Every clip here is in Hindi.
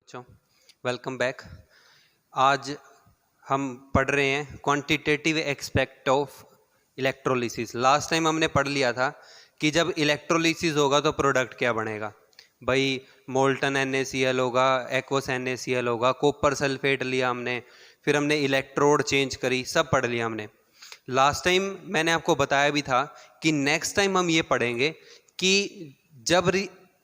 बच्चों वेलकम बैक। आज हम पढ़ रहे हैं quantitative aspect of electrolysis. Last time हमने पढ़ लिया था कि जब इलेक्ट्रोलिसिस होगा तो प्रोडक्ट क्या बनेगा। भाई मोल्टन NaCl होगा, एक्वस NaCl होगा, कॉपर सल्फेट लिया हमने, फिर हमने इलेक्ट्रोड चेंज करी, सब पढ़ लिया हमने। लास्ट टाइम मैंने आपको बताया भी था कि नेक्स्ट टाइम हम ये पढ़ेंगे कि जब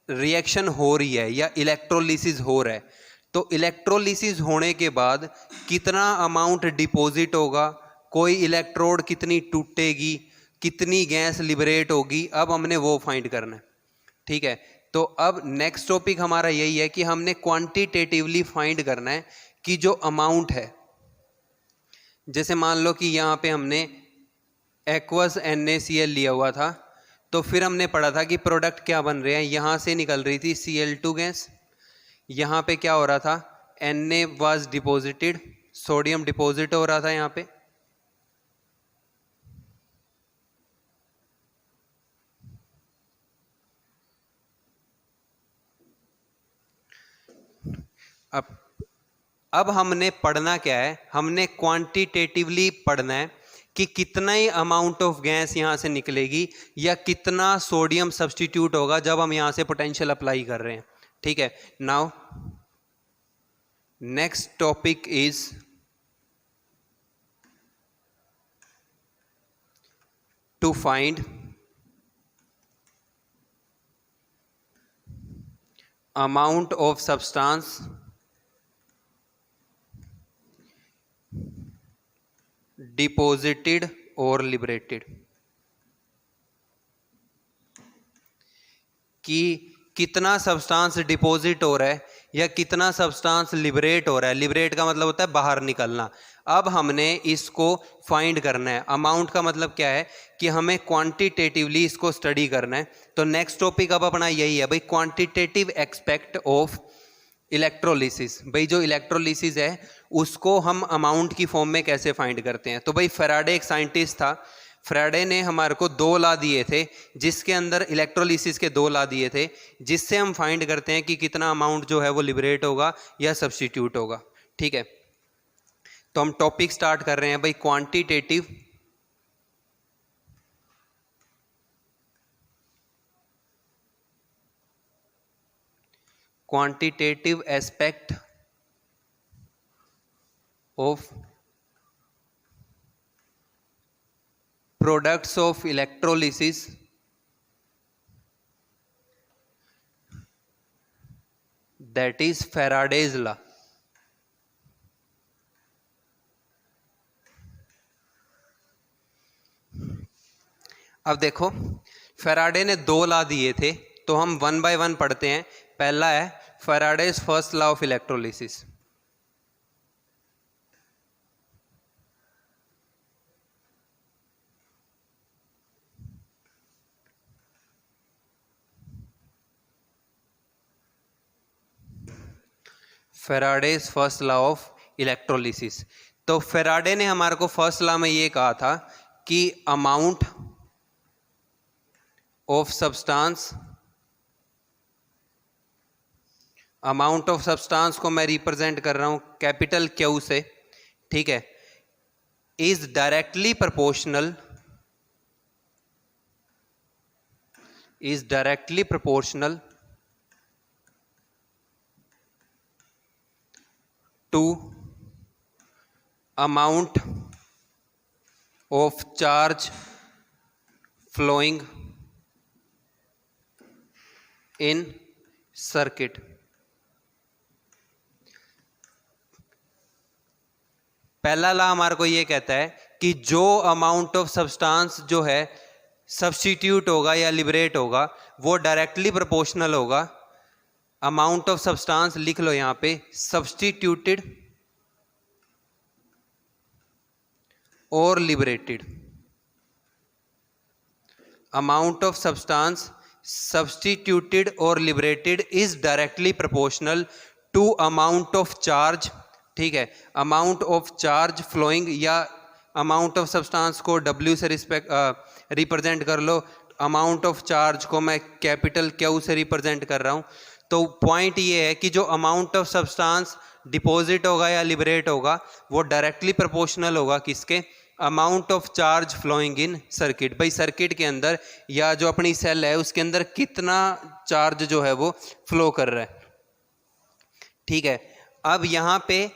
रिएक्शन हो रही है या इलेक्ट्रोलिसिस हो रहा है तो इलेक्ट्रोलिसिस होने के बाद कितना अमाउंट डिपॉजिट होगा, कोई इलेक्ट्रोड कितनी टूटेगी, कितनी गैस लिबरेट होगी, अब हमने वो फाइंड करना है। ठीक है, तो अब नेक्स्ट टॉपिक हमारा यही है कि हमने क्वांटिटेटिवली फाइंड करना है कि जो अमाउंट है, जैसे मान लो कि यहाँ पे हमने एक्वस NaCl लिया हुआ था, तो फिर हमने पढ़ा था कि प्रोडक्ट क्या बन रहे हैं। यहाँ से निकल रही थी Cl2 गैस, यहाँ पे क्या हो रहा था, Na was deposited, sodium deposit हो रहा था यहाँ पे। अब हमने पढ़ना क्या है, हमने क्वांटिटेटिवली पढ़ना है कि कितना ही अमाउंट ऑफ गैस यहाँ से निकलेगी या कितना सोडियम सब्स्टिट्यूट होगा जब हम यहाँ से पोटेंशियल अप्लाई कर रहे हैं। ठीक है, now next topic is to find amount of substance deposited or liberated, कि कितना सब्सटेंस डिपॉजिट हो रहा है या कितना सब्सटेंस लिबरेट हो रहा है। लिबरेट का मतलब होता है बाहर निकलना। अब हमने इसको फाइंड करना है। अमाउंट का मतलब क्या है कि हमें क्वांटिटेटिवली इसको स्टडी करना है। तो नेक्स्ट टॉपिक अब अपना यही है भाई, क्वांटिटेटिव एस्पेक्ट ऑफ इलेक्ट्रोलिसिस। भाई जो इलेक्ट्रोलिसिस है उसको हम अमाउंट की फॉर्म में कैसे फाइंड करते हैं। तो भाई फैराडे एक साइंटिस्ट था, फैराडे ने हमारे को 2 लॉ दिए थे, जिसके अंदर इलेक्ट्रोलिसिस के 2 लॉ दिए थे, जिससे हम फाइंड करते हैं कि कितना अमाउंट जो है वो लिबरेट होगा या सब्स्टिट्यूट होगा। ठीक है, तो हम टॉपिक स्टार्ट कर रहे हैं भाई, quantitative aspect of products of electrolysis that is Faraday's law। अब देखो फैराडे ने 2 लॉ दिए थे, तो हम 1 बाय 1 पढ़ते हैं। पहला है Faraday's first law of electrolysis. Faraday's first law of electrolysis. तो फैराडे ने हमारे को फर्स्ट लॉ में ये कहा था कि अमाउंट ऑफ सब्सटेंस को मैं रिप्रेजेंट कर रहा हूं कैपिटल Q से। ठीक है, is directly proportional to amount of charge flowing in circuit। पहला लॉ हमारे को ये कहता है कि जो अमाउंट ऑफ सब्सटेंस जो है सब्स्टिट्यूट होगा या लिबरेट होगा वो डायरेक्टली प्रोपोर्शनल होगा। अमाउंट ऑफ सब्सटेंस लिख लो यहां पे, सब्स्टिट्यूटेड और liberated. Amount of substance substituted और liberated is directly proportional to amount of charge. ठीक है, अमाउंट ऑफ चार्ज फ्लोइंग, या अमाउंट ऑफ सब्सटेंस को W से रिप्रेजेंट कर लो, अमाउंट ऑफ चार्ज को मैं कैपिटल Q से रिप्रेजेंट कर रहा हूं। तो पॉइंट ये है कि जो अमाउंट ऑफ सब्सटेंस डिपॉजिट होगा या लिबरेट होगा वो डायरेक्टली प्रोपोर्शनल होगा किसके, amount of charge flowing in circuit. भाई सर्किट के अंदर या जो अपनी सेल है उसके अंदर कितना चार्ज जो है वो फ्लो कर रहा है। ठीक है, अब यहाँ पे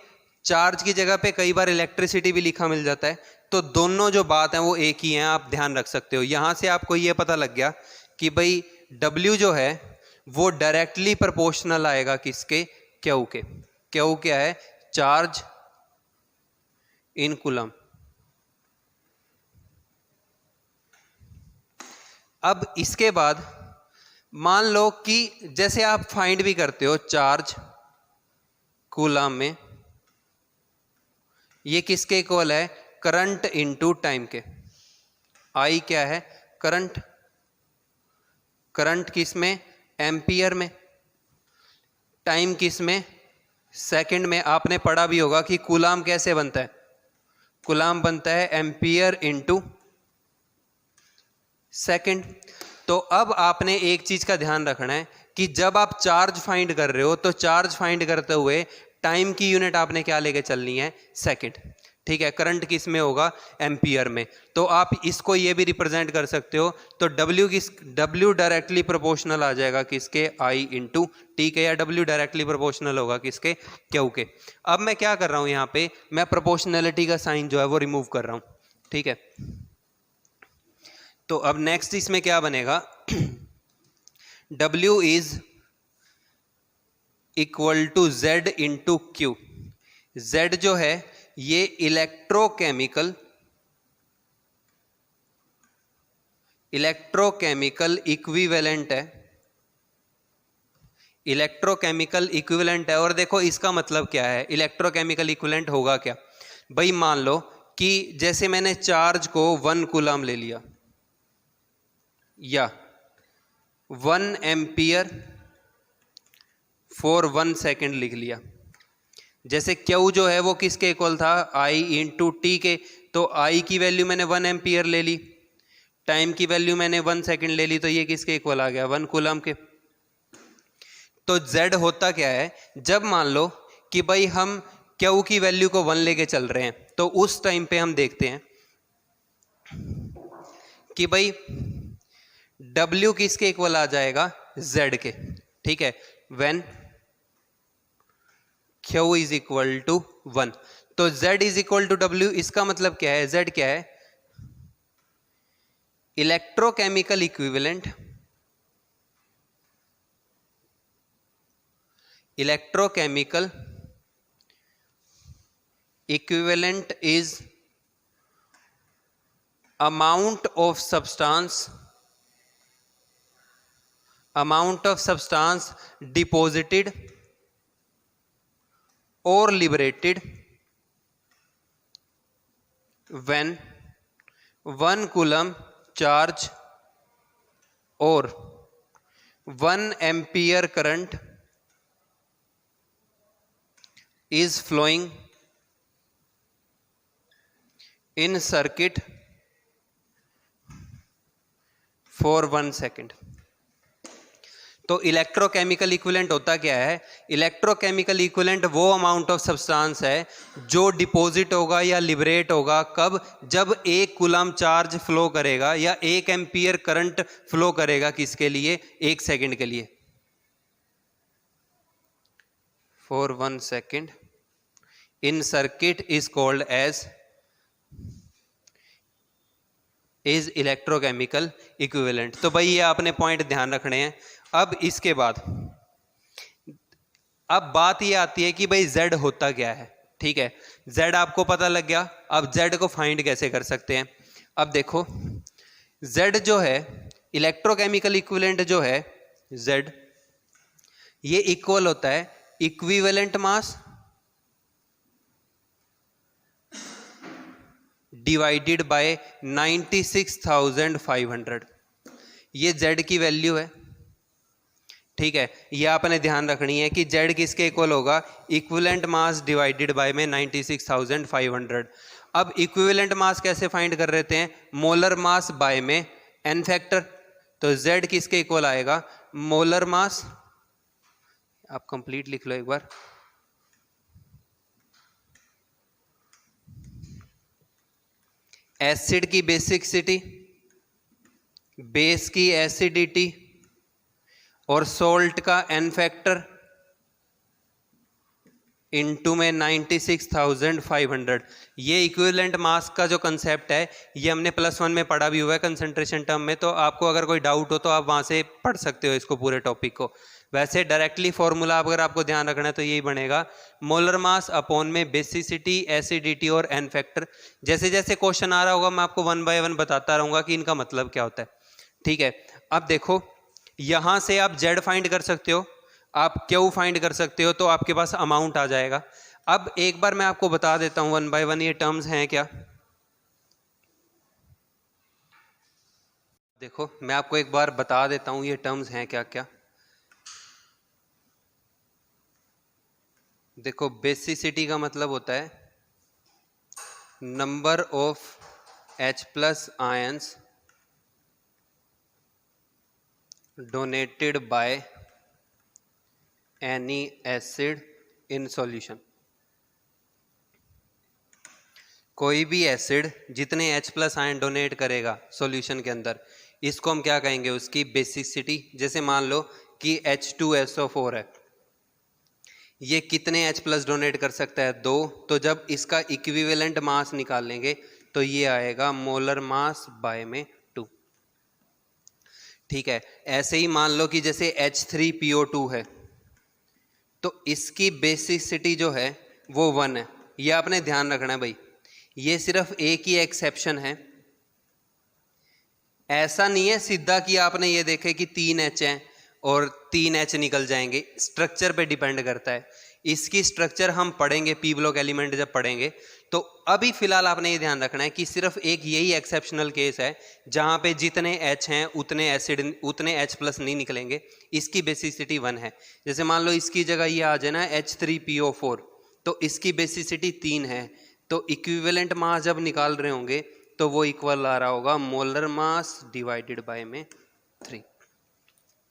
चार्ज की जगह पे कई बार इलेक्ट्रिसिटी भी लिखा मिल जाता है, तो दोनों जो बात है वो एक ही है, आप ध्यान रख सकते हो। यहाँ से आपको ये पता लग गया कि भाई W जो है वो डायरेक्टली प्रोपोर्शनल आएगा किसके, Q के। Q क्या है, चार्ज इन कूलम। अब इसके बाद मान लो कि जैसे आप फाइंड भी करते हो चार्ज कूलम में, ये किसके इक्वल है, करंट इनटू टाइम के। I क्या है, करंट, करंट किस में, एम्पियर में, टाइम किस में, सेकंड में। आपने पढ़ा भी होगा कि कूलम कैसे बनता है, कूलम बनता है एम्पियर इनटू सेकंड। तो अब आपने एक चीज का ध्यान रखना है कि जब आप चार्ज फाइंड कर रहे हो तो चार्ज फाइंड करते हुए टाइम की यूनिट आपने क्या लेके चलनी है, सेकंड। ठीक है, करंट किस में होगा, एम्पियर में। तो आप इसको ये भी रिप्रेजेंट कर सकते हो, तो W डायरेक्टली प्रोपोर्शनल आ जाएगा किसके, I इंटू टी के, या W डायरेक्टली प्रोपोर्शनल होगा किसके, Q के। अब मैं क्या कर रहा हूं यहाँ पे, मैं प्रोपोर्शनलिटी का साइन जो है वो रिमूव कर रहा हूं। ठीक है, तो अब नेक्स्ट इसमें क्या बनेगा, W is equal to Z into Q। Z जो है ये इलेक्ट्रोकेमिकल इक्विवेलेंट है, इलेक्ट्रोकेमिकल इक्विवेलेंट है। और देखो इसका मतलब क्या है, इलेक्ट्रोकेमिकल इक्विवेलेंट होगा क्या, भाई मान लो कि जैसे मैंने चार्ज को 1 कूलम ले लिया या 1 एम्पियर फॉर 1 सेकेंड लिख लिया। जैसे Q जो है वो किसके इक्वल था, I इंटू टी के। तो I की वैल्यू मैंने 1 एम्पियर ले ली, टाइम की वैल्यू मैंने 1 सेकेंड ले ली, तो ये किसके इक्वल आ गया, 1 कूलम के। तो Z होता क्या है, जब मान लो कि भाई हम Q की वैल्यू को 1 लेके चल रहे हैं, तो उस टाइम पे हम देखते हैं कि भाई W किसके इक्वल आ जाएगा, Z के। ठीक है, when Q is equal to 1, तो Z is equal to W। इसका मतलब क्या है, Z क्या है, electrochemical equivalent, electrochemical equivalent is amount of substance deposited or liberated when 1 coulomb charge or 1 ampere current is flowing in circuit for 1 second। तो इलेक्ट्रोकेमिकल इक्विवेलेंट होता क्या है, इलेक्ट्रोकेमिकल इक्विवेलेंट वो अमाउंट ऑफ सब्सटेंस है जो डिपॉजिट होगा या लिबरेट होगा, कब, जब 1 कूलम चार्ज फ्लो करेगा या 1 एम्पियर करंट फ्लो करेगा, किसके लिए, 1 सेकेंड के लिए, for 1 second in circuit is called as is electrochemical equivalent. तो भाई ये आपने पॉइंट ध्यान रखने हैं। अब इसके बाद अब बात ये आती है कि भाई Z होता क्या है। ठीक है, Z आपको पता लग गया, अब Z को फाइंड कैसे कर सकते हैं। अब देखो Z जो है इलेक्ट्रोकेमिकल इक्विवेलेंट जो है Z, ये इक्वल होता है इक्विवेलेंट मास डिवाइडेड बाय 96,500। ये Z की वैल्यू है। ठीक है, ये आपने ध्यान रखनी है कि Z किसके इक्वल होगा, इक्विवेलेंट मास डिवाइडेड बाय में 96,500। अब इक्विवेलेंट मास कैसे फाइंड कर रहे हैं, मोलर मास बाय में n फैक्टर। तो Z किसके इक्वल आएगा, मोलर मास आप कंप्लीट लिख लो एक बार। एसिड की बेसिसिटी, बेस की एसिडिटी और सोल्ट का एन फैक्टर इनटू में 96,500। ये इक्विवेलेंट मास का जो कंसेप्ट है ये हमने +1 में पढ़ा भी हुआ है कंसंट्रेशन टर्म में, तो आपको अगर कोई डाउट हो तो आप वहां से पढ़ सकते हो इसको पूरे टॉपिक को। वैसे डायरेक्टली फॉर्मूला अगर आपको ध्यान रखना है तो यही बनेगा, मोलर मास अपॉन में बेसिसिटी, एसिडिटी और एन फैक्टर। जैसे जैसे क्वेश्चन आ रहा होगा मैं आपको 1 बाय 1 बताता रहूंगा कि इनका मतलब क्या होता है। ठीक है, अब देखो यहां से आप जेड फाइंड कर सकते हो, आप क्यू फाइंड कर सकते हो, तो आपके पास अमाउंट आ जाएगा। अब एक बार मैं आपको बता देता हूं 1 बाय 1 ये टर्म्स हैं क्या। देखो मैं आपको एक बार बता देता हूं ये टर्म्स हैं क्या क्या। देखो बेसिसिटी का मतलब होता है number of H+ ions donated by any acid in solution. कोई भी एसिड जितने H+ आयन डोनेट करेगा सॉल्यूशन के अंदर, इसको हम क्या कहेंगे, उसकी बेसिसिटी। जैसे मान लो कि H2SO4 है, ये कितने H+ डोनेट कर सकता है, 2। तो जब इसका इक्विवेलेंट मास निकालेंगे तो ये आएगा मोलर मास बाय में 2। ठीक है, ऐसे ही मान लो कि जैसे H3PO2 है, तो इसकी बेसिसिटी जो है वो 1 है। ये आपने ध्यान रखना है भाई, ये सिर्फ एक ही एक्सेप्शन है। ऐसा नहीं है सीधा कि आपने ये देखे कि 3 H हैं और 3 H निकल जाएंगे, स्ट्रक्चर पे डिपेंड करता है। इसकी स्ट्रक्चर हम पढ़ेंगे पी ब्लॉक एलिमेंट जब पढ़ेंगे। तो अभी फिलहाल आपने ये ध्यान रखना है कि सिर्फ एक यही एक्सेप्शनल केस है जहां पे जितने H हैं उतने एसिड उतने H+ नहीं निकलेंगे, इसकी बेसिसिटी 1 है। जैसे मान लो इसकी जगह ये आ जाए ना H3PO4, तो इसकी बेसिसिटी 3 है, तो इक्विवेलेंट मास जब निकाल रहे होंगे तो वो इक्वल आ रहा होगा मोलर मास डिवाइडेड बाय में 3।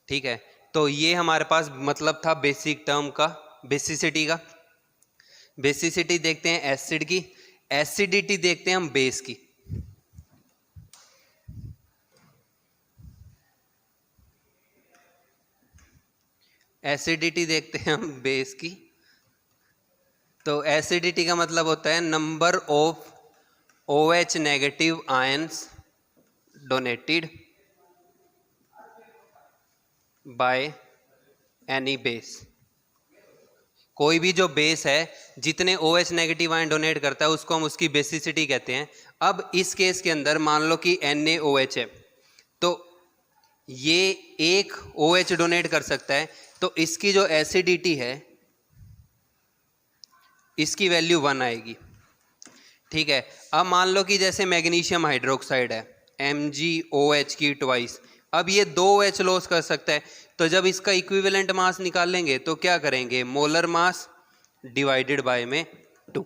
ठीक है, तो ये हमारे पास मतलब था बेसिक टर्म का, बेसिसिटी का। बेसिसिटी देखते हैं एसिड की, एसिडिटी देखते हैं हम बेस की। एसिडिटी देखते हैं हम बेस की। तो एसिडिटी का मतलब होता है number of OH negative ions donated by any base. कोई भी जो बेस है जितने OH नेगेटिव आयन डोनेट करता है उसको हम उसकी बेसिसिटी कहते हैं। अब इस केस के अंदर मान लो कि NaOH है, तो ये एक OH डोनेट कर सकता है, तो इसकी जो एसिडिटी है इसकी वैल्यू 1 आएगी। ठीक है, अब मान लो कि जैसे मैग्नीशियम हाइड्रोक्साइड है MgOH की ट्वाइस, अब ये 2 OH लॉस कर सकता है, तो जब इसका इक्विवेलेंट मास निकालेंगे तो क्या करेंगे, मोलर मास डिवाइडेड बाय में 2।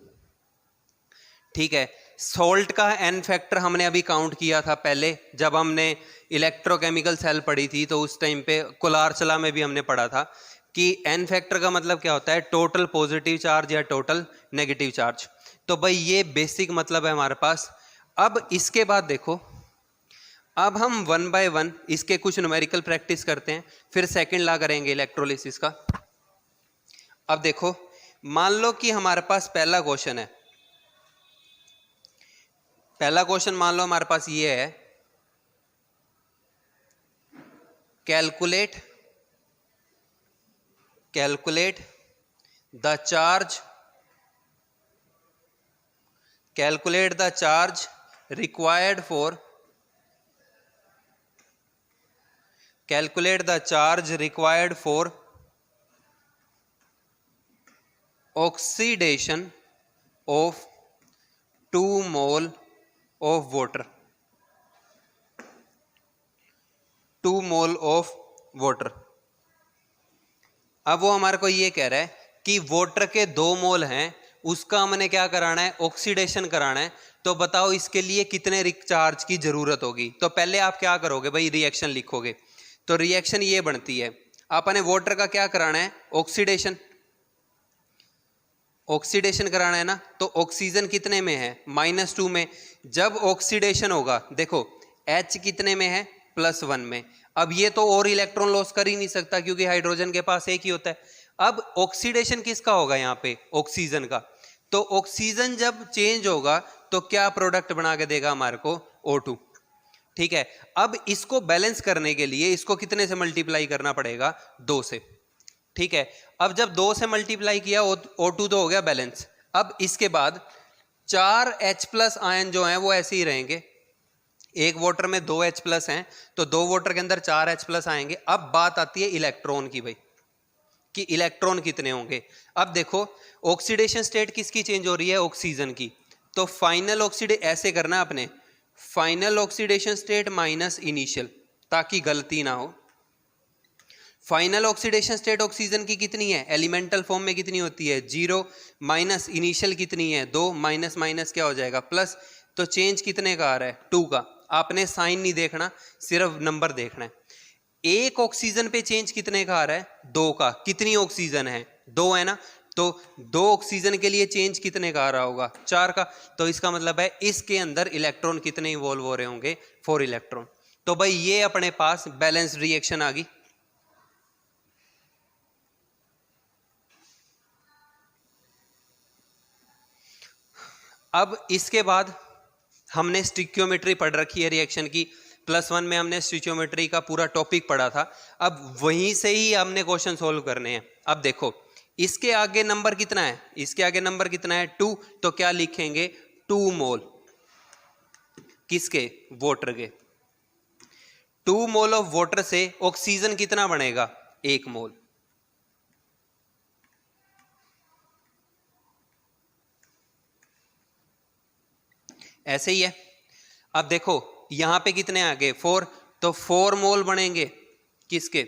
ठीक है, सोल्ट का एन फैक्टर हमने अभी काउंट किया था पहले जब हमने इलेक्ट्रोकेमिकल सेल पढ़ी थी, तो उस टाइम पे कोलार चला में भी हमने पढ़ा था कि एन फैक्टर का मतलब क्या होता है, टोटल पॉजिटिव चार्ज या टोटल नेगेटिव चार्ज। तो भाई ये बेसिक मतलब है हमारे पास। अब इसके बाद देखो, अब हम 1 बाय 1 इसके कुछ न्यूमेरिकल प्रैक्टिस करते हैं, फिर सेकंड लॉ करेंगे इलेक्ट्रोलिसिस का। अब देखो मान लो कि हमारे पास पहला क्वेश्चन है, पहला क्वेश्चन मान लो हमारे पास ये है, calculate the charge required for oxidation of 2 mole of water. 2 mole of water. अब वो हमारे को ये कह रहा है कि वाटर के 2 मोल हैं, उसका हमने क्या कराना है, ऑक्सीडेशन कराना है। तो बताओ इसके लिए कितने चार्ज की जरूरत होगी। तो पहले आप क्या करोगे भाई, रिएक्शन लिखोगे। तो रिएक्शन ये बनती है, आपने वाटर का क्या कराना है, ऑक्सीडेशन, ऑक्सीडेशन कराना है ना। तो ऑक्सीजन कितने में है, -2 में। जब ऑक्सीडेशन होगा, देखो H कितने में है, +1 में। अब ये तो और इलेक्ट्रॉन लॉस कर ही नहीं सकता क्योंकि हाइड्रोजन के पास एक ही होता है। अब ऑक्सीडेशन किसका होगा यहाँ पे, ऑक्सीजन का। तो ऑक्सीजन जब चेंज होगा तो क्या प्रोडक्ट बना के देगा हमारे को, O2। ठीक है, अब इसको बैलेंस करने के लिए इसको कितने से मल्टीप्लाई करना पड़ेगा, 2 से। ठीक है, अब जब 2 से मल्टीप्लाई किया O2 तो हो गया बैलेंस। अब इसके बाद 4 H+ आयन जो हैं वो ऐसे ही रहेंगे। एक वाटर में 2 H+ हैं तो 2 वाटर के अंदर 4 H+ आएंगे। अब बात आती है इलेक्ट्रॉन की भाई, कि इलेक्ट्रॉन कितने होंगे। अब देखो ऑक्सीडेशन स्टेट किसकी चेंज हो रही है, ऑक्सीजन की। तो फाइनल ऑक्सीडेशन ऐसे करना आपने, final oxidation state minus initial, ताकि गलती ना हो। फाइनल ऑक्सीडेशन स्टेट ऑक्सीजन की कितनी है, एलिमेंटल फॉर्म में कितनी होती है, 0, माइनस इनिशियल कितनी है, 2, माइनस माइनस क्या हो जाएगा, प्लस। तो चेंज कितने का आ रहा है, 2 का। आपने साइन नहीं देखना, सिर्फ नंबर देखना है। एक ऑक्सीजन पे चेंज कितने का आ रहा है, 2 का। कितनी ऑक्सीजन है, 2 है ना। तो 2 ऑक्सीजन के लिए चेंज कितने का आ रहा होगा, 4 का। तो इसका मतलब है इसके अंदर इलेक्ट्रॉन कितने इवॉल्व हो रहे होंगे, 4 इलेक्ट्रॉन। तो भाई ये अपने पास बैलेंस रिएक्शन आ गई। अब इसके बाद हमने स्टिक्योमेट्री पढ़ रखी है रिएक्शन की, +1 में हमने स्टिक्योमेट्री का पूरा टॉपिक पढ़ा था। अब वहीं से ही हमने क्वेश्चन सोल्व करने हैं। अब देखो इसके आगे नंबर कितना है, इसके आगे नंबर कितना है, 2। तो क्या लिखेंगे, 2 मोल किसके, वाटर के। 2 मोल ऑफ वाटर से ऑक्सीजन कितना बनेगा, 1 मोल। ऐसे ही है। अब देखो यहां पे कितने आ गए, 4। तो 4 मोल बनेंगे किसके,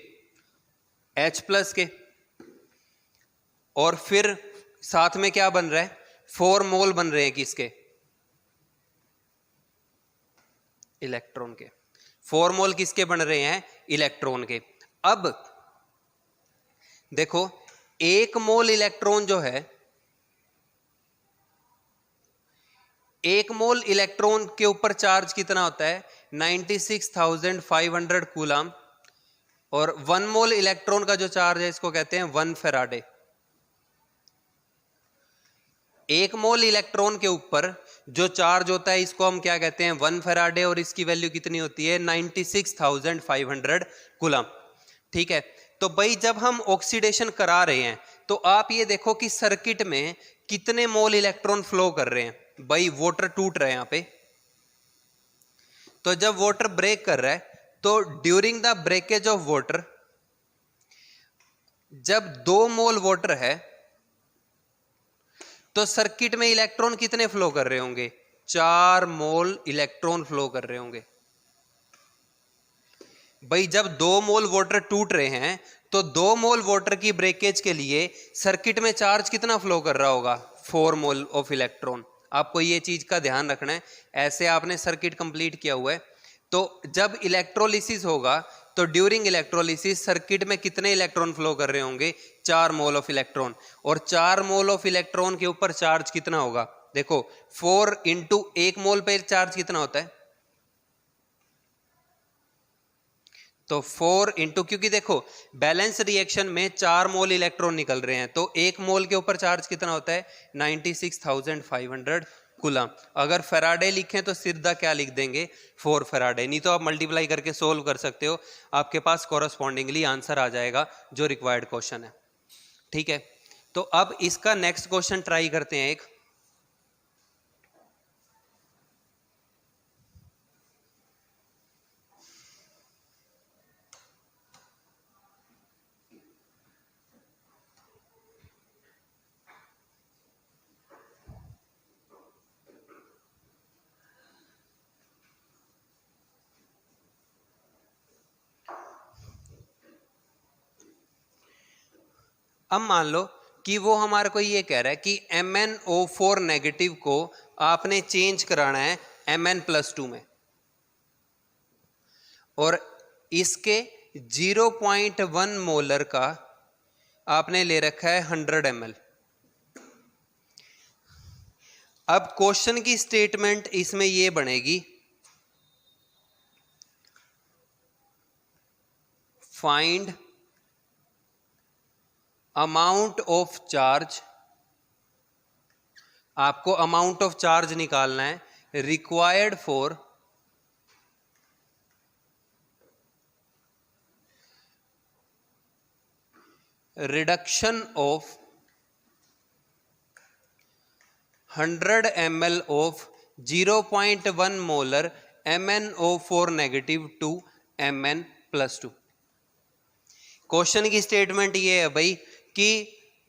H+ के। और फिर साथ में क्या बन रहा है, 4 मोल बन रहे हैं किसके, इलेक्ट्रॉन के। 4 मोल किसके बन रहे हैं, इलेक्ट्रॉन के। अब देखो 1 मोल इलेक्ट्रॉन जो है, 1 मोल इलेक्ट्रॉन के ऊपर चार्ज कितना होता है, 96,500 कूलम। और 1 मोल इलेक्ट्रॉन का जो चार्ज है इसको कहते हैं 1 फेराडे। 1 मोल इलेक्ट्रॉन के ऊपर जो चार्ज होता है इसको हम क्या कहते हैं, 1 फेराडे। और इसकी वैल्यू कितनी होती है, 96,500 कूलम। ठीक है, तो भाई जब हम ऑक्सीडेशन करा रहे हैं तो आप ये देखो कि सर्किट में कितने मोल इलेक्ट्रॉन फ्लो कर रहे हैं। भाई वाटर टूट रहा है यहां पे, तो जब वाटर ब्रेक कर रहा है तो during the breakage of water, जब 2 मोल वाटर है तो सर्किट में इलेक्ट्रॉन कितने फ्लो कर रहे होंगे, 4 मोल इलेक्ट्रॉन फ्लो कर रहे होंगे। भाई जब 2 मोल वाटर टूट रहे हैं तो 2 मोल वाटर की ब्रेकेज के लिए सर्किट में चार्ज कितना फ्लो कर रहा होगा, 4 मोल ऑफ इलेक्ट्रॉन। आपको ये चीज का ध्यान रखना है, ऐसे आपने सर्किट कंप्लीट किया हुआ है। तो जब इलेक्ट्रोलिसिस होगा तो ड्यूरिंग इलेक्ट्रोलिसिस सर्किट में कितने इलेक्ट्रॉन फ्लो कर रहे होंगे, 4 मोल ऑफ इलेक्ट्रॉन। और 4 मोल ऑफ इलेक्ट्रॉन के ऊपर चार्ज कितना होगा, देखो 4 इंटू 1 मोल पे चार्ज कितना होता है, तो 4 इंटू, क्योंकि देखो बैलेंस रिएक्शन में 4 मोल इलेक्ट्रॉन निकल रहे हैं तो 1 मोल के ऊपर चार्ज कितना होता है, 96,500 कूलम। अगर फेराडे लिखें तो सीधा क्या लिख देंगे, 4 फेराडे। नहीं तो आप मल्टीप्लाई करके सोल्व कर सकते हो, आपके पास कॉरस्पॉन्डिंगली आंसर आ जाएगा जो रिक्वायर्ड क्वेश्चन है। ठीक है, तो अब इसका नेक्स्ट क्वेश्चन ट्राई करते हैं एक। अब मान लो कि वो हमारे को ये कह रहा है कि MnO4 नेगेटिव को आपने चेंज कराना है Mn+2 में, और इसके 0.1 मोलर का आपने ले रखा है 100 ml। अब क्वेश्चन की स्टेटमेंट इसमें ये बनेगी, फाइंड अमाउंट ऑफ चार्ज, आपको अमाउंट ऑफ चार्ज निकालना है, required for reduction of 100 ml of 0.1 molar MnO4 negative to Mn+2। Question की स्टेटमेंट ये है भाई कि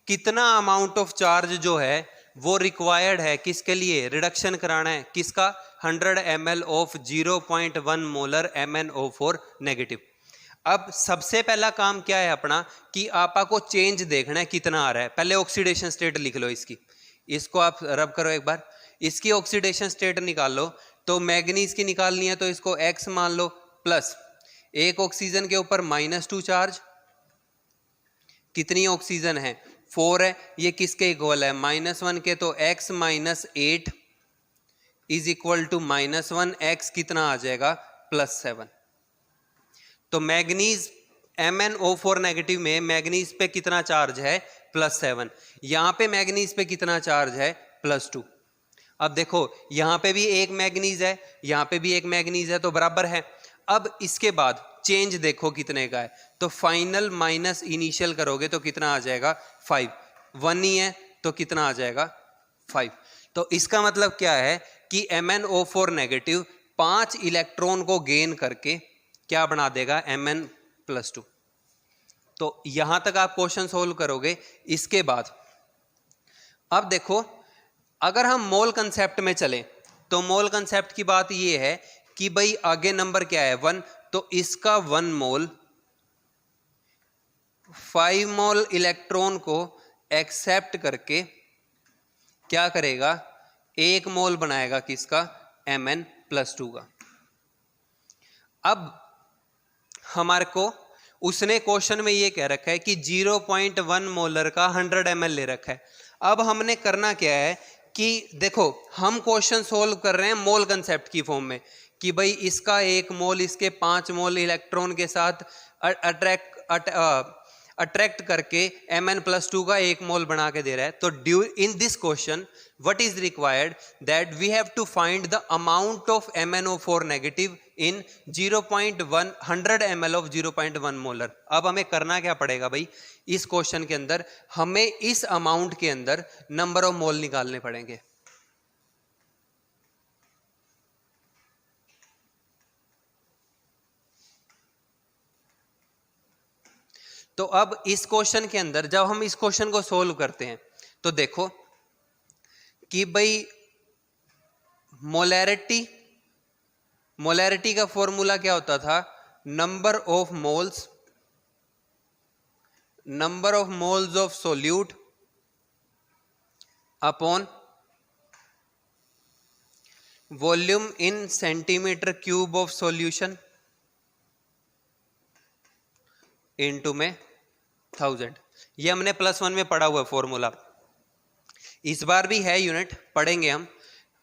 कितना अमाउंट ऑफ चार्ज जो है वो रिक्वायर्ड है, किसके लिए, रिडक्शन कराना है, किसका, 100 ml of 0.1 molar MnO4 negative. अब सबसे पहला काम क्या है अपना कि आपा को चेंज देखना है कितना आ रहा है। पहले ऑक्सीडेशन स्टेट लिख लो इसकी, इसको आप रब करो एक बार, इसकी ऑक्सीडेशन स्टेट निकाल लो। तो मैग्नीज की निकालनी है तो इसको X मान लो, प्लस एक ऑक्सीजन के ऊपर -2 चार्ज, कितनी ऑक्सीजन है, 4 है, ये किसके इक्वल है, -1 के, तो X - 8 is equal to -1, X कितना आ जाएगा, +7। तो मैग्नीज MnO4 नेगेटिव में मैग्नीज पे कितना चार्ज है, +7। यहां पे मैग्नीज पे कितना चार्ज है, +2। अब देखो यहां पे भी एक मैग्नीज है, यहां पे भी एक मैग्नीज है, तो बराबर है। अब इसके बाद चेंज देखो कितने का है, तो फाइनल माइनस इनिशियल करोगे तो कितना आ जाएगा, 5। 1 ही है तो कितना आ जाएगा, 5। तो इसका मतलब क्या है कि MnO4 नेगेटिव 5 इलेक्ट्रॉन को गेन करके क्या बना देगा, Mn+2। तो यहां तक आप क्वेश्चन सोल्व करोगे। इसके बाद अब देखो, अगर हम मोल कंसेप्ट में चलें तो मोल कंसेप्ट की बात यह है कि भाई आगे नंबर क्या है, 1, तो इसका 1 मोल 5 मोल इलेक्ट्रॉन को एक्सेप्ट करके क्या करेगा, 1 मोल बनाएगा किसका, Mn+2 का। अब हमारे को उसने क्वेश्चन में ये कह रखा है कि 0.1 मोलर का 100 ml ले रखा है। अब हमने करना क्या है कि देखो हम क्वेश्चन सोल्व कर रहे हैं मोल कंसेप्ट की फॉर्म में कि भाई इसका 1 मोल इसके 5 मोल इलेक्ट्रॉन के साथ अट्रैक्ट करके Mn+2 का 1 मोल बना के दे रहा है। तो in this question what is required that we have to find the amount of MnO4 negative in 100 ml of 0.1 molar. अब हमें करना क्या पड़ेगा भाई, इस क्वेश्चन के अंदर हमें इस अमाउंट के अंदर नंबर ऑफ मोल निकालने पड़ेंगे। तो अब इस क्वेश्चन के अंदर जब हम इस क्वेश्चन को सोल्व करते हैं तो देखो कि भाई मोलैरिटी का फॉर्मूला क्या होता था, number of moles of solute upon volume in centimetre cube of solution into में 1000। ये हमने +1 में पढ़ा हुआ है फॉर्मूला, इस बार भी है यूनिट, पढ़ेंगे हम।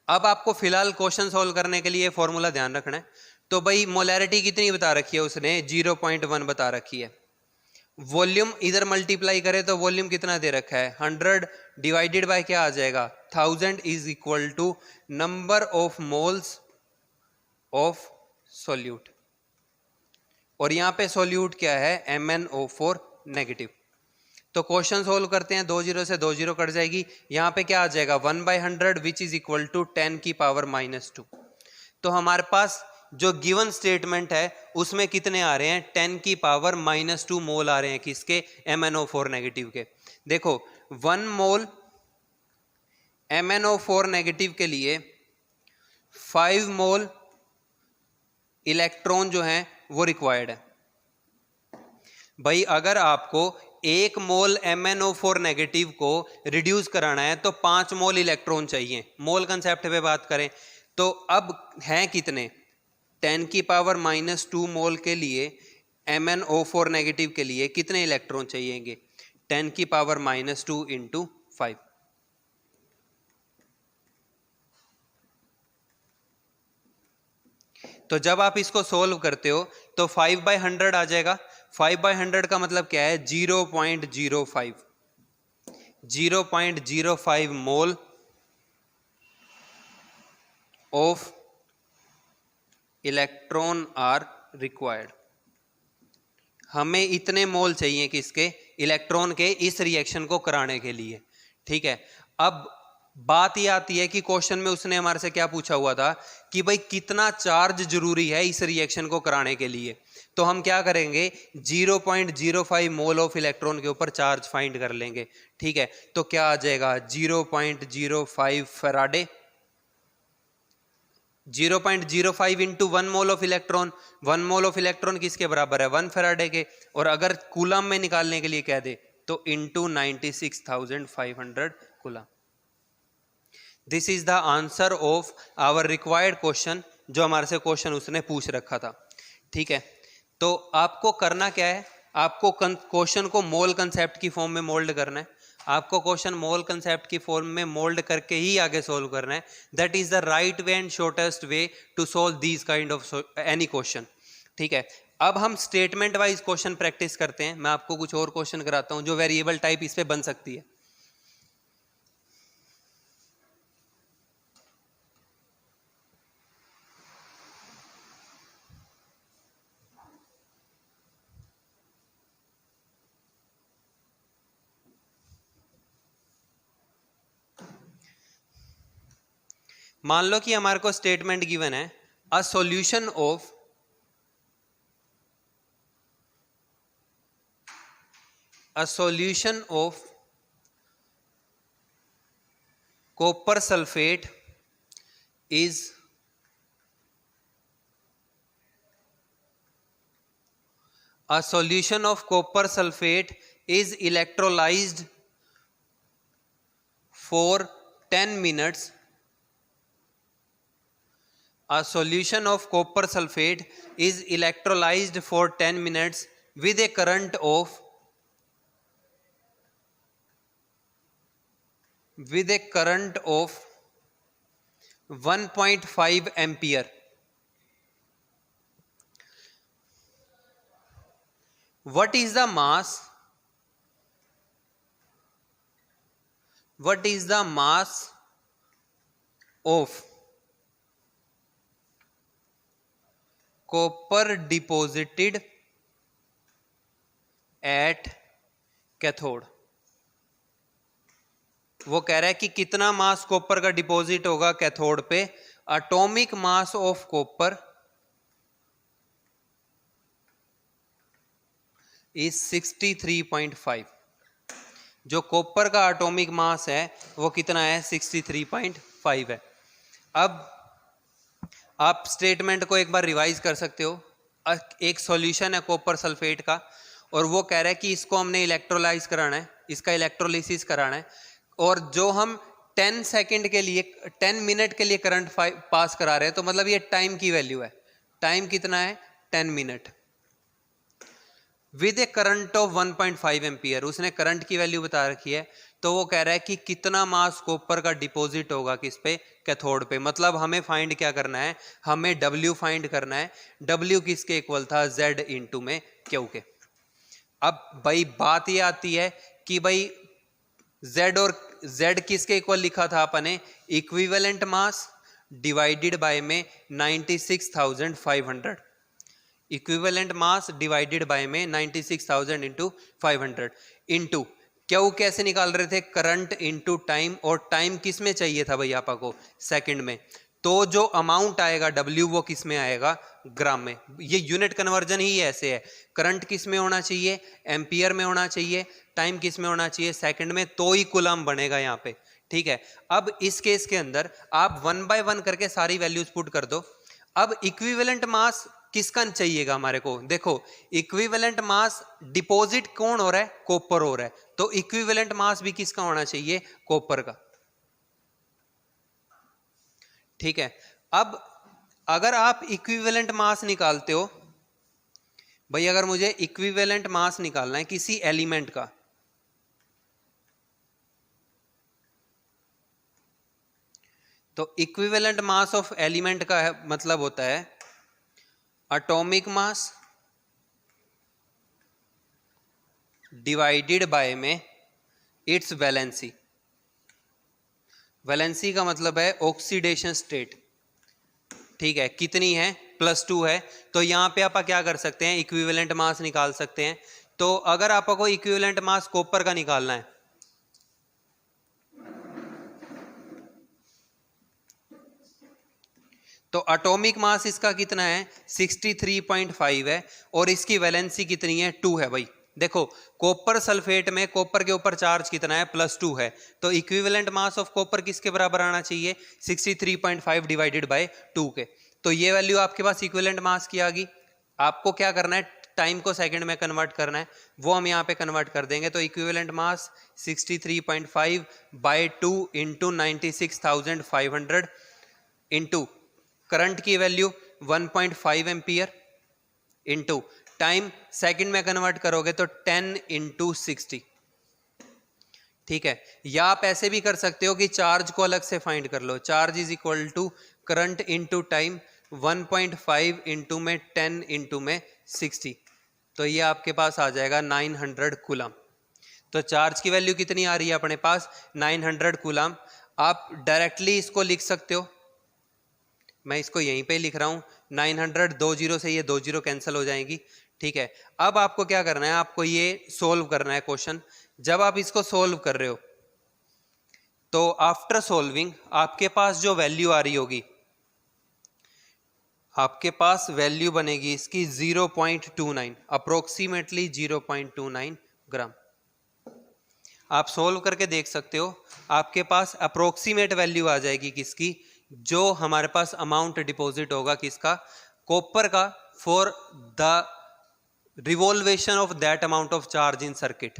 अब आपको फिलहाल क्वेश्चन सोल्व करने के लिए फॉर्मूला ध्यान रखना है। तो भाई मोलैरिटी कितनी बता रखी है उसने, 0.1 बता रखी है। वॉल्यूम इधर मल्टीप्लाई करें तो वॉल्यूम कितना दे रखा है, 100 डिवाइडेड बाय क्या आ जाएगा, 1000 is equal to number of moles of solute. और यहां पे सोल्यूट क्या है, MnO4 नेगेटिव। तो क्वेश्चन सोल्व करते हैं, 2 0 से 2 0 कट जाएगी, यहां पे क्या आ जाएगा, 1/100 विच इज इक्वल टू 10 की पावर -2। तो हमारे पास जो गिवन स्टेटमेंट है उसमें कितने आ रहे हैं, 10 की पावर -2 मोल आ रहे हैं किसके, MnO4 नेगेटिव के। देखो 1 मोल MnO4 नेगेटिव के लिए 5 मोल इलेक्ट्रॉन जो हैं वो रिक्वायर्ड है। भाई अगर आपको 1 मोल MnO4 नेगेटिव को रिड्यूस कराना है तो 5 मोल इलेक्ट्रॉन चाहिए। मोल कंसेप्ट पे बात करें तो अब हैं कितने, 10 की पावर -2 मोल के लिए MnO4 नेगेटिव के लिए कितने इलेक्ट्रॉन चाहिएंगे? 10⁻⁻2 इंटू 5। तो जब आप इसको सोल्व करते हो तो 5/100 आ जाएगा। 5/100 का मतलब क्या है? 0.05। 0.05 mole of electron are required. हमें इतने मोल चाहिए किसके? इलेक्ट्रॉन के, इस रिएक्शन को कराने के लिए। ठीक है, अब बात ये आती है कि क्वेश्चन में उसने हमारे से क्या पूछा हुआ था कि भाई कितना चार्ज जरूरी है इस रिएक्शन को कराने के लिए। तो हम क्या करेंगे? 0.05 मोल ऑफ इलेक्ट्रॉन के ऊपर चार्ज फाइंड कर लेंगे। ठीक है, तो क्या आ जाएगा? 0.05 Faraday. 0.05 into 1 mole of electron. 1 mole of electron किसके बराबर है? 1 फैराडे के। और अगर कूलम में निकालने के लिए कह दे तो into 96,500 coulomb. This is the answer of our required question, जो हमारे से क्वेश्चन उसने पूछ रखा था। ठीक है, तो आपको करना क्या है? आपको क्वेश्चन को मोल कंसेप्ट की फॉर्म में मोल्ड करना है। आपको क्वेश्चन मोल कंसेप्ट की फॉर्म में मोल्ड करके ही आगे सोल्व करना है। That is the right way and shortest way to solve these kind of any question. ठीक है, अब हम स्टेटमेंट वाइज क्वेश्चन प्रैक्टिस करते हैं। मैं आपको कुछ और क्वेश्चन कराता हूं जो वेरिएबल टाइप इस पे बन सकती है। मान लो कि हमारे को स्टेटमेंट गिवन है, a solution of copper sulphate is electrolyzed for 10 minutes. A solution of copper sulfate is electrolyzed for 10 minutes with a current of 1.5 ampere. What is the mass of copper deposited at cathode? वो कह रहा है कि कितना मास कॉपर का डिपॉजिट होगा कैथोड पे। Atomic mass of copper is 63.5। जो कॉपर का एटॉमिक मास है वो कितना है? 63.5 है। अब आप स्टेटमेंट को एक बार रिवाइज कर सकते हो। एक सॉल्यूशन है कॉपर सल्फेट का, और वो कह रहा है कि इसको हमने इलेक्ट्रोलाइज कराना है, इसका इलेक्ट्रोलिसिस कराना है, और जो हम 10 सेकंड के लिए 10 मिनट के लिए करंट पास करा रहे हैं, तो मतलब ये टाइम की वैल्यू है। टाइम कितना है? 10 minute with A current of 1.5 ampere. उसने करंट की वैल्यू बता रखी है, तो वो कह रहा है कि कितना मास कॉपर का डिपॉजिट होगा किस पे? कैथोड पे। मतलब हमें फाइंड क्या करना है? हमें W फाइंड करना है। W किसके इक्वल था? Z इंटू में Q के। अब भाई बात ये आती है कि भाई Z और Z किसके इक्वल लिखा था अपने? इक्विवेलेंट मास डिवाइडेड बाय में 96,500। इक्विवेलेंट मास डिवाइडेड बाय में 96,000 इंटू 500 इंटू क्यू कैसे निकाल रहे थे? करंट इंटू टाइम, और टाइम किस में चाहिए था भाई आपा को? सेकंड में। तो जो अमाउंट आएगा W वो किस में आएगा? ग्राम में। ये यूनिट कन्वर्जन ही ऐसे है। करंट किस में होना चाहिए? एम्पियर में होना चाहिए। टाइम किस में होना चाहिए? सेकंड में। तो ही कूलम बनेगा यहाँ पे। ठीक है, अब इस केस के अंदर आप 1 बाय 1 करके सारी वैल्यूज पुट कर दो। अब इक्विवेलेंट मास किसका चाहिएगा हमारे को? देखो, इक्विवेलेंट मास डिपॉजिट कौन हो रहा है? कॉपर हो रहा है, तो इक्विवेलेंट मास भी किसका होना चाहिए? कॉपर का। ठीक है, अब अगर आप इक्विवेलेंट मास निकालते हो भाई अगर मुझे इक्विवेलेंट मास निकालना है किसी एलिमेंट का, तो इक्विवेलेंट मास ऑफ एलिमेंट का मतलब होता है एटॉमिक मास डिवाइडेड बाय में इट्स वैलेंसी। वैलेंसी का मतलब है ऑक्सीडेशन स्टेट, ठीक है, कितनी है, +2 है। तो यहां पे आप क्या कर सकते हैं, इक्विवेलेंट मास निकाल सकते हैं। तो अगर आपको इक्विवेलेंट मास कॉपर का निकालना है, तो एटॉमिक मास इसका कितना है, 63.5 है, और इसकी वैलेंसी कितनी है, 2 है। भाई देखो कॉपर सल्फेट में कॉपर के ऊपर चार्ज कितना है, +2 है, तो इक्विवेलेंट मास ऑफ कॉपर किसके बराबर आना चाहिए, 63.5 डिवाइडेड बाय 2 के। तो ये वैल्यू आपके पास इक्विवेलेंट मास की आ गई। आपको क्या करना है, टाइम को सेकंड में कन्वर्ट करना है, वो हम यहाँ पे कन्वर्ट कर देंगे। तो equivalent mass 63.5 by 2 into 96,500 into current की value 1.5 ampere into time second में कन्वर्ट करोगे तो 10 इंटू 60, ठीक है। या आप ऐसे भी कर सकते हो कि चार्ज को अलग से फाइंड कर लो, charge is equal to current into time 1.5 into में 10 इंटू में 60, तो ये आपके पास आ जाएगा 900 कूलम। तो चार्ज की वैल्यू कितनी आ रही है अपने पास, 900 कूलम। आप डायरेक्टली इसको लिख सकते हो, मैं इसको यहीं पे लिख रहा हूं 900, 2 जीरो से ये 2 जीरो कैंसिल हो जाएंगी, ठीक है। अब आपको क्या करना है, आपको ये सोल्व करना है क्वेश्चन। जब आप इसको सोल्व कर रहे हो तो आफ्टर सोल्विंग आपके पास जो वैल्यू आ रही होगी, आपके पास वैल्यू बनेगी इसकी 0.29, अप्रोक्सीमेटली 0.29 ग्राम। आप सोल्व करके देख सकते हो, आपके पास अप्रोक्सीमेट वैल्यू आ जाएगी किसकी, जो हमारे पास अमाउंट डिपॉजिट होगा किसका, कॉपर का, for the revolution of that amount of charge in circuit,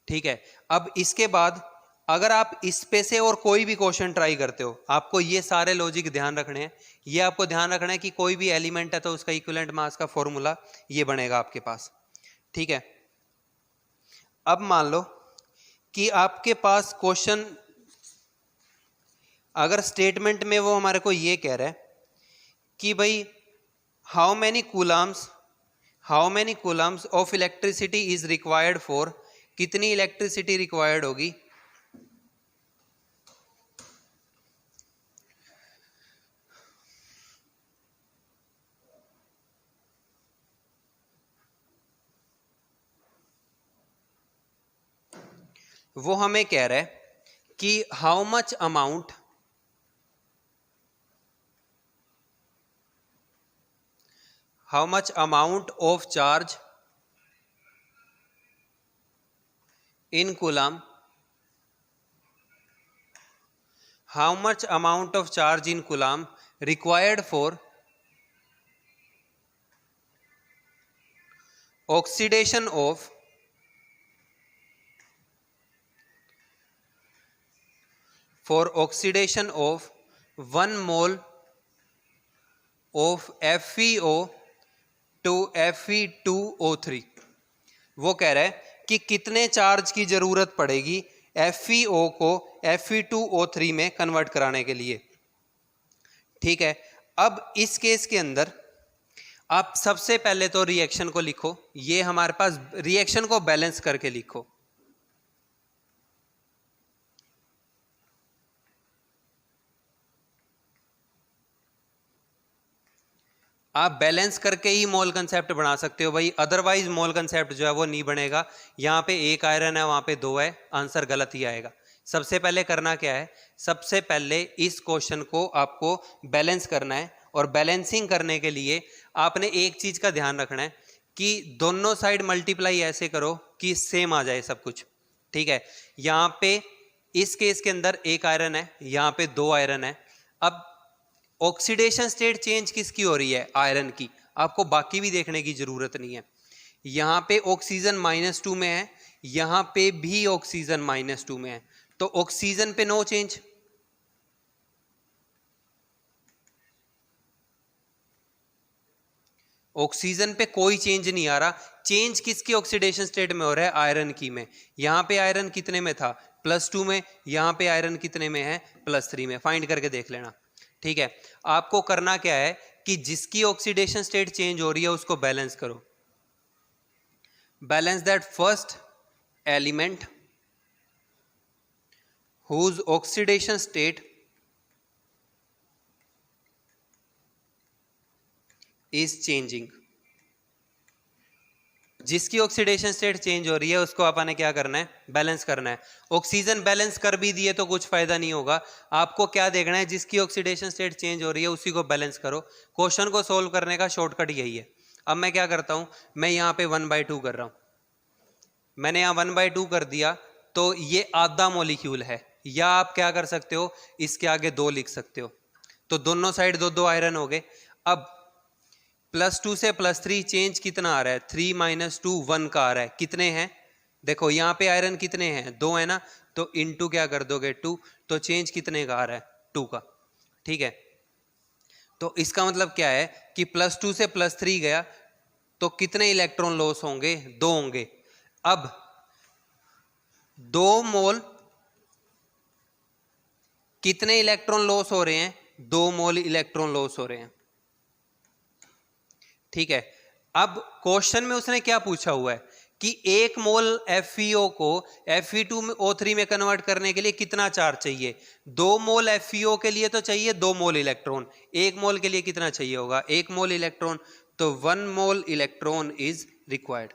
ठीक है। अब इसके बाद अगर आप इस पे से और कोई भी क्वेश्चन ट्राई करते हो, आपको ये सारे लॉजिक ध्यान रखने हैं। ये आपको ध्यान रखना है कि कोई भी एलिमेंट है तो उसका इक्विवेलेंट मास का फॉर्मूला ये बनेगा आपके पास, ठीक है। अब मान लो कि आपके पास क्वेश्चन, अगर स्टेटमेंट में वो हमारे को ये कह रहा है कि भाई how many Coulomb's of electricity is required for, कितनी इलेक्ट्रिसिटी रिक्वायर्ड होगी वो हमें कह रहा है कि how much amount of charge in coulomb, how much amount of charge in coulomb required for oxidation of 1 mole of FeO to Fe2O3। वो कह रहा है कि कितने चार्ज की जरूरत पड़ेगी FeO को Fe2O3 में कन्वर्ट कराने के लिए, ठीक है। अब इस केस के अंदर आप सबसे पहले तो रिएक्शन को लिखो, ये हमारे पास रिएक्शन को बैलेंस करके लिखो। आप बैलेंस करके ही मोल कंसेप्ट बना सकते हो भाई, अदरवाइज मोल कंसेप्ट जो है वो नहीं बनेगा। यहाँ पे एक आयरन है, वहां पे 2 है, आंसर गलत ही आएगा। सबसे पहले करना क्या है, सबसे पहले इस क्वेश्चन को आपको बैलेंस करना है, और बैलेंसिंग करने के लिए आपने एक चीज का ध्यान रखना है कि दोनों साइड मल्टीप्लाई ऐसे करो कि सेम आ जाए सब कुछ, ठीक है। यहाँ पे इस केस के अंदर एक आयरन है, यहाँ पे 2 आयरन है। अब ऑक्सीडेशन स्टेट चेंज किसकी हो रही है, आयरन की, आपको बाकी भी देखने की जरूरत नहीं है। यहां पे ऑक्सीजन -2 में है, यहां पे भी ऑक्सीजन -2 में है, तो ऑक्सीजन पे नो चेंज, ऑक्सीजन पे कोई चेंज नहीं आ रहा। चेंज किसकी ऑक्सीडेशन स्टेट में हो रहा है? आयरन की में। यहां पे आयरन कितने में था? +2 में। यहां पे आयरन कितने में है? +3 में। फाइंड करके देख लेना। ठीक है, आपको करना क्या है कि जिसकी ऑक्सीडेशन स्टेट चेंज हो रही है उसको बैलेंस करो। Balance that first element whose oxidation state is changing। जिसकी ऑक्सीडेशन स्टेट चेंज हो रही है उसको अपन ने क्या करना है? बैलेंस करना है। ऑक्सीजन बैलेंस कर भी दिए तो कुछ फायदा नहीं होगा। आपको क्या देखना है? जिसकी ऑक्सीडेशन स्टेट चेंज हो रही है उसी को बैलेंस करो। क्वेश्चन को सोल्व करने का शॉर्टकट यही है। अब मैं क्या करता हूं, मैं यहां पे 1/2 कर रहा हूं। मैंने यहां 1/2 कर दिया तो ये आधा मॉलिक्यूल है, या आप क्या कर सकते हो, इसके आगे 2 लिख सकते हो। तो दोनों साइड 2-2 आयरन हो गए। अब +2 से +3 चेंज कितना आ रहा है? 3 - 2 1 का आ रहा है। कितने हैं? देखो यहाँ पे आयरन कितने हैं? 2 है ना, तो इनटू क्या कर दोगे? 2। तो चेंज कितने का आ रहा है? 2 का। ठीक है, तो इसका मतलब क्या है कि +2 से +3 गया तो कितने इलेक्ट्रॉन लॉस होंगे? 2 होंगे। अब 2 मोल कितने इलेक्ट्रॉन लॉस हो रहे हैं? 2 मोल इलेक्ट्रॉन लॉस हो रहे हैं। ठीक है, अब क्वेश्चन में उसने क्या पूछा हुआ है कि 1 मोल FeO को Fe2O3 में कन्वर्ट करने के लिए कितना चार्ज चाहिए? 2 मोल FeO के लिए तो चाहिए 2 मोल इलेक्ट्रॉन। 1 मोल के लिए कितना चाहिए होगा? 1 मोल इलेक्ट्रॉन। तो 1 मोल electron is required.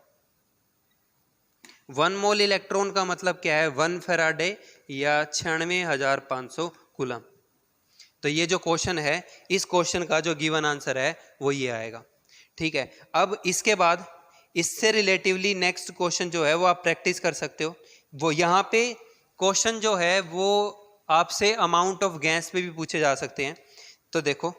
1 mole electron का मतलब क्या है? 1 फैराडे या 96,500 कूलम। तो ये जो क्वेश्चन है, इस क्वेश्चन का जो गिवन आंसर है वो ये आएगा। ठीक है, अब इसके बाद इससे रिलेटिवली नेक्स्ट क्वेश्चन जो है वो आप प्रैक्टिस कर सकते हो। वो यहाँ पे क्वेश्चन जो है वो आपसे अमाउंट ऑफ गैस पे भी पूछे जा सकते हैं। तो देखो,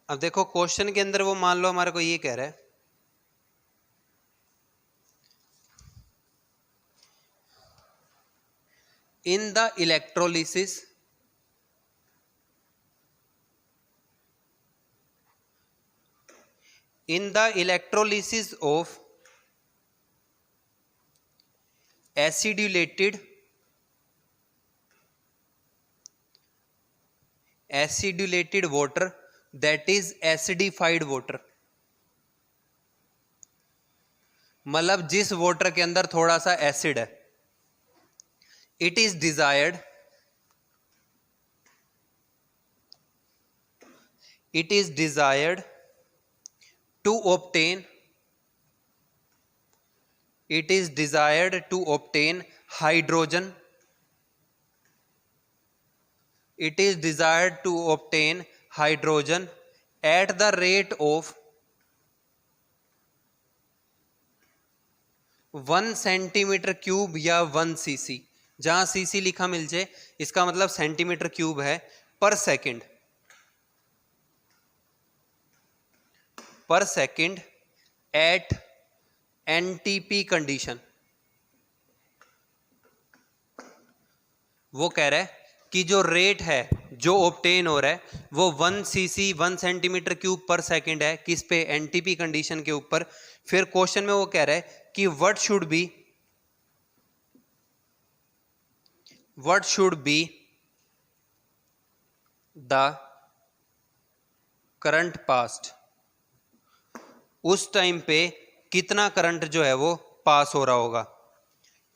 अब देखो क्वेश्चन के अंदर वो मान लो हमारे को ये कह रहा है in the electrolysis of acidulated water, that is acidified water। मतलब जिस वाटर के अंदर थोड़ा सा एसिड है, it is desired to obtain hydrogen at the rate of 1 centimetre cube या 1 cc। जहां cc लिखा मिल जाए इसका मतलब सेंटीमीटर क्यूब है, पर सेकेंड एट NTP कंडीशन। वो कह रहा है कि जो रेट है जो ऑब्टेन हो रहा है वो 1 cc 1 सेंटीमीटर क्यूब पर सेकेंड है। किस पे? NTP कंडीशन के ऊपर। फिर क्वेश्चन में वो कह रहा है कि what should be the current past. उस टाइम पे कितना करंट जो है वो पास हो रहा होगा।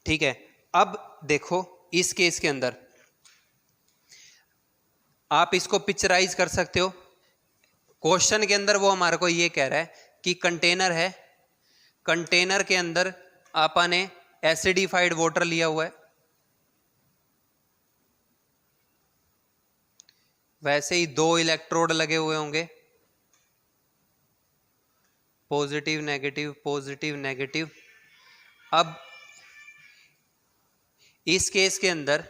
ठीक है, अब देखो इस केस के अंदर आप इसको पिक्चराइज कर सकते हो। क्वेश्चन के अंदर वो हमारे को ये कह रहा है कि कंटेनर है, कंटेनर के अंदर आपा ने एसिडिफाइड वाटर लिया हुआ है। वैसे ही 2 इलेक्ट्रोड लगे हुए होंगे, पॉजिटिव नेगेटिव। अब इस केस के अंदर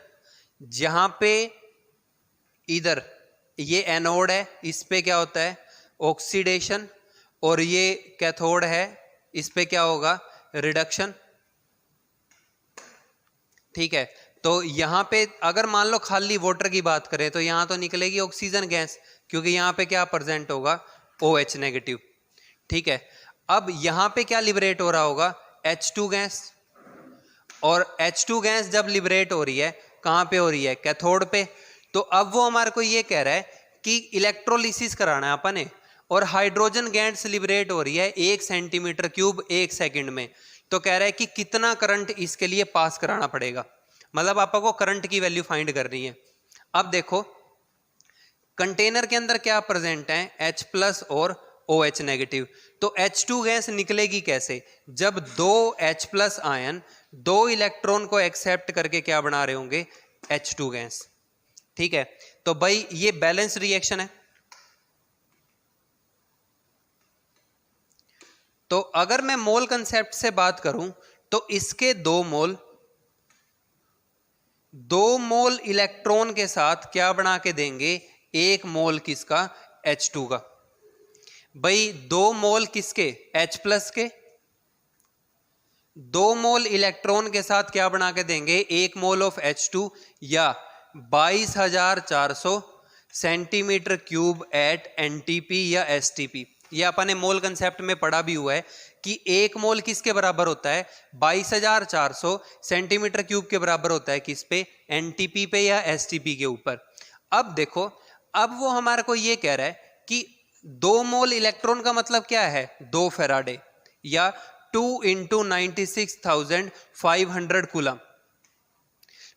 जहां पे इधर ये एनोड है, इस पे क्या होता है ऑक्सीडेशन, और ये कैथोड है, इस पे क्या होगा रिडक्शन। ठीक है, तो यहां पे अगर मान लो खाली वाटर की बात करें तो यहां तो निकलेगी ऑक्सीजन गैस, क्योंकि यहां पे क्या प्रेजेंट होगा OH नेगेटिव। ठीक है, अब यहां पे क्या लिबरेट हो रहा होगा H2 गैस, और H2 गैस जब लिबरेट हो रही है कहां पे हो रही है कैथोड पे। तो अब वो हमारे को ये कह रहा है कि इलेक्ट्रोलिसिस कराना है अपन ने, और हाइड्रोजन गैस लिबरेट हो रही है 1 सेंटीमीटर क्यूब 1 सेकंड में। तो कह रहा है कि कितना करंट इसके लिए पास कराना पड़ेगा, मतलब आपको करंट की वैल्यू फाइंड करनी है। अब देखो कंटेनर के अंदर क्या प्रेजेंट है H प्लस और OH नेगेटिव। तो H2 गैस निकलेगी कैसे, जब दो H प्लस आयन दो इलेक्ट्रॉन को एक्सेप्ट करके क्या बना रहे होंगे H2 गैस। ठीक है, तो भाई ये बैलेंस रिएक्शन है। तो अगर मैं मोल कंसेप्ट से बात करूं तो इसके दो मोल इलेक्ट्रॉन के साथ क्या बना के देंगे 1 मोल किसका H2 का। भाई 2 मोल किसके H प्लस के, 2 मोल इलेक्ट्रॉन के साथ क्या बना के देंगे 1 मोल ऑफ H2, या 22,400 सेंटीमीटर क्यूब एट NTP या STP। ये अपन ने मोल कंसेप्ट में पढ़ा भी हुआ है कि 1 मोल किसके बराबर होता है 22,400 सेंटीमीटर क्यूब के बराबर होता है किस पे NTP पे या STP के ऊपर। अब देखो, अब वो हमारे को ये कह रहा है कि 2 मोल इलेक्ट्रॉन का मतलब क्या है 2 फेराडे, या 2 × 96,500 कूलम।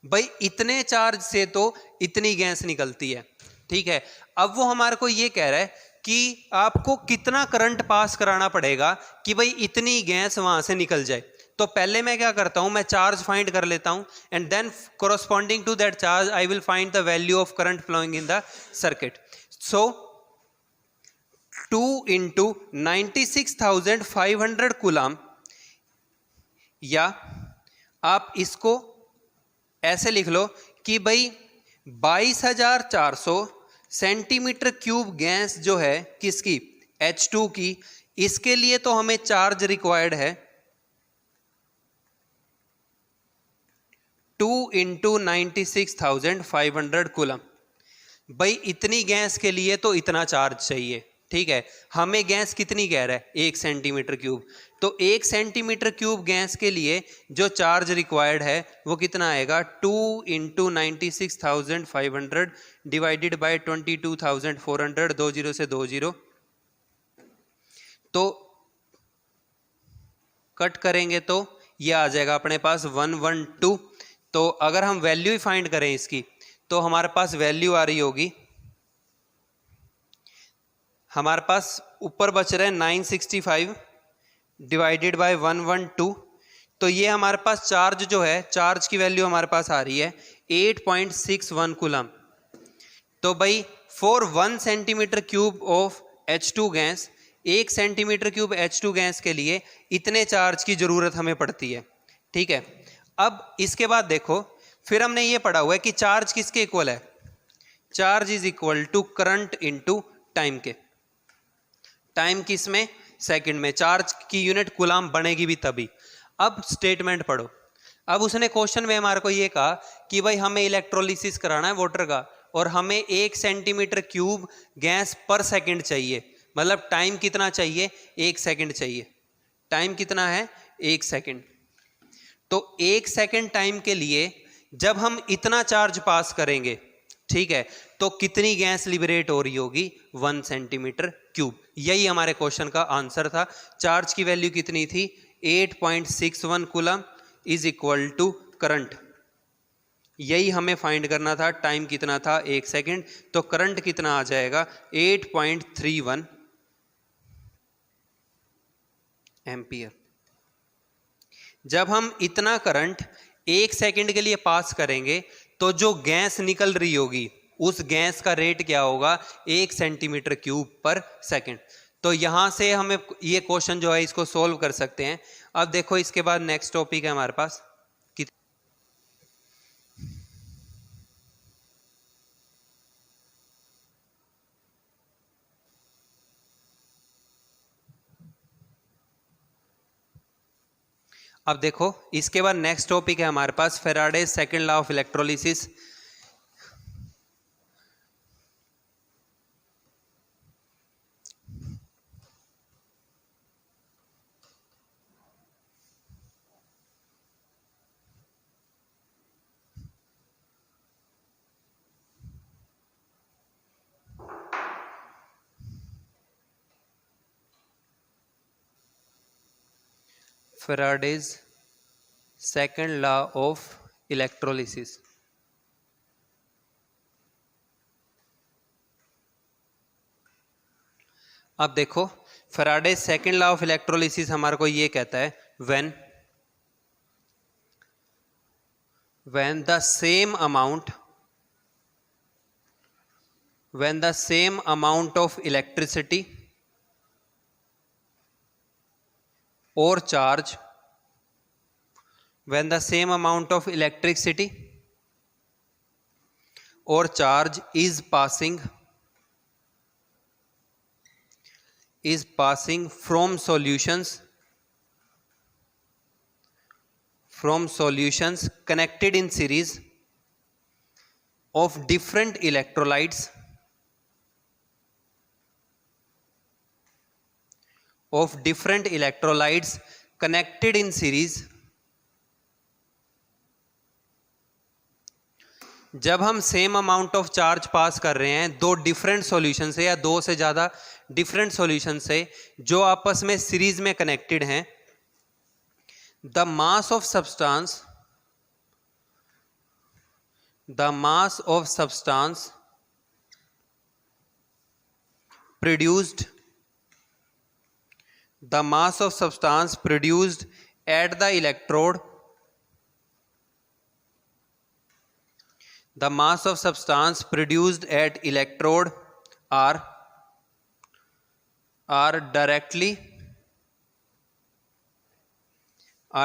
भाई इतने चार्ज से तो इतनी गैस निकलती है। ठीक है, अब वो हमारे को ये कह रहा है कि आपको कितना करंट पास कराना पड़ेगा कि भाई इतनी गैस वहां से निकल जाए। तो पहले मैं क्या करता हूं, मैं चार्ज फाइंड कर लेता हूं, and then corresponding to that charge I will find the value of current flowing in the circuit. So 2 × 96,500 coulomb, या आप इसको ऐसे लिख लो कि भाई 22,400 सेंटीमीटर क्यूब गैस जो है किसकी H2 की, इसके लिए तो हमें चार्ज रिक्वायर्ड है 2 × 96,500 कूलम। भाई इतनी गैस के लिए तो इतना चार्ज चाहिए। ठीक है, हमें गैस कितनी कह रहा है 1 सेंटीमीटर क्यूब, तो 1 सेंटीमीटर क्यूब गैस के लिए जो चार्ज रिक्वायर्ड है वो कितना आएगा 2 × 96,500 डिवाइडेड बाय 22,400, 20 से 20, तो कट करेंगे तो ये आ जाएगा अपने पास 112। तो अगर हम वैल्यू ही फाइंड करें इसकी तो हमारे पास वैल्यू आ रही होगी, हमारे पास ऊपर बच रहे 965 डिवाइडेड बाय 112। तो ये हमारे पास चार्ज जो है, चार्ज की वैल्यू हमारे पास आ रही है 8.61 कूलम। तो भाई for 1 centimetre cube of H2 gas, 1 centimetre cube H2 gas के लिए इतने चार्ज की जरूरत हमें पड़ती है। ठीक है, अब इसके बाद देखो फिर हमने ये पढ़ा हुआ है कि चार्ज किसके इक्वल है, charge is equal to current into time के। टाइम किस में सेकंड में, चार्ज की यूनिट कूलम बनेगी भी तभी। अब स्टेटमेंट पढ़ो। अब उसने क्वेश्चन में हमारे को ये कहा कि भाई हमें इलेक्ट्रोलिसिस कराना है वाटर का, और हमें 1 सेंटीमीटर क्यूब गैस पर सेकंड चाहिए, मतलब टाइम कितना चाहिए 1 सेकंड चाहिए। टाइम कितना है 1 सेकंड। तो 1 सेकंड टाइम के लिए जब हम इतना चार्ज पास करेंगे, ठीक है, तो कितनी गैस लिबरेट हो रही होगी 1 सेंटीमीटर क्यूब। यही हमारे क्वेश्चन का आंसर था। चार्ज की वैल्यू कितनी थी 8.61 coulomb is equal to current, यही हमें फाइंड करना था। टाइम कितना था 1 सेकंड, तो करंट कितना आ जाएगा 8.31 एम्पियर। जब हम इतना करंट 1 सेकंड के लिए पास करेंगे तो जो गैस निकल रही होगी उस गैस का रेट क्या होगा 1 सेंटीमीटर क्यूब पर सेकंड। तो यहां से हमें ये क्वेश्चन जो है इसको सोल्व कर सकते हैं। अब देखो इसके बाद नेक्स्ट टॉपिक है हमारे पास अब देखो इसके बाद नेक्स्ट टॉपिक है हमारे पास Faraday's second law of electrolysis. Faraday's second law of electrolysis. अब देखो Faraday's second law of electrolysis हमारे को ये कहता है when the same amount of electricity or charge when the same amount of electricity or charge is passing from solutions connected in series of different electrolytes connected in series, जब हम सेम अमाउंट ऑफ चार्ज पास कर रहे हैं दो डिफरेंट सॉल्यूशन से या दो से ज़्यादा डिफरेंट सॉल्यूशन से जो आपस में सीरीज में कनेक्टेड हैं, the mass of substance produced at the electrode are